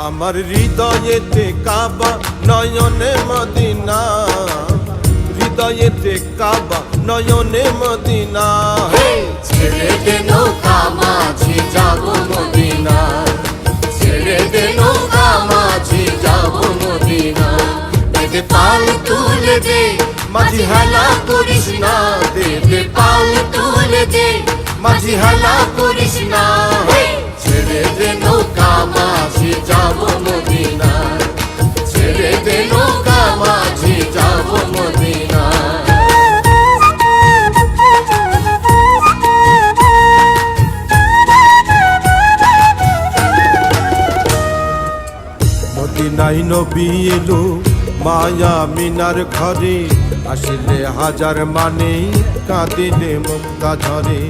আমার হৃদয়েতে কাবা নয়নে মদিনা, হৃদয়েতে কাবা নয়নে মদিনা। ছেড়ে দে নৌকা মাঝি যাবো মদিনা, ছেড়ে দে নৌকা মাঝি যাবো মদিনা। দে পাল তুলে দে মাঝি হেলা করিস না, দে দে পাল তুলে দে মাঝি হেলা করিস না। ছেড়ে দে নৌকা মাঝি যাবো মদিনা, ছেড়ে দে নৌকা মাঝি যাবো মদিনা। মদিনায় নবী এলো মায়া মিনার ঘরে, আসিলে হাজার মানে কাঁদিলে মুক্তা ঝরে।